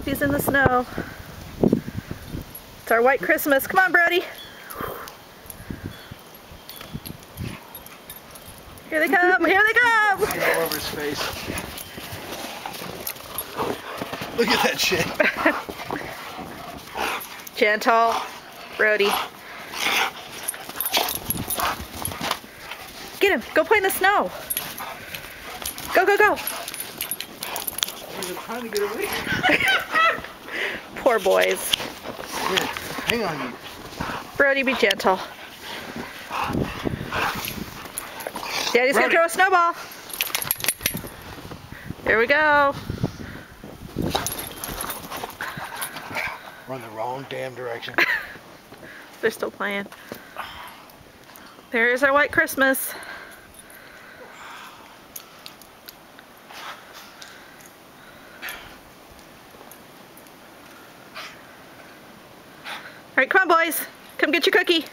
puppies in the snow. It's our white Christmas. Come on, Brody. Here they come, here they come! All over his face. Look at that shit. Gentle, Brody. Get him, go play in the snow. Go, go, go. He's trying to get away. Poor boys. Here, hang on you. Brody, be gentle. Daddy's gonna throw a snowball. Here we go. Run the wrong damn direction. They're still playing. There's our white Christmas. All right, come on, boys. Come get your cookie.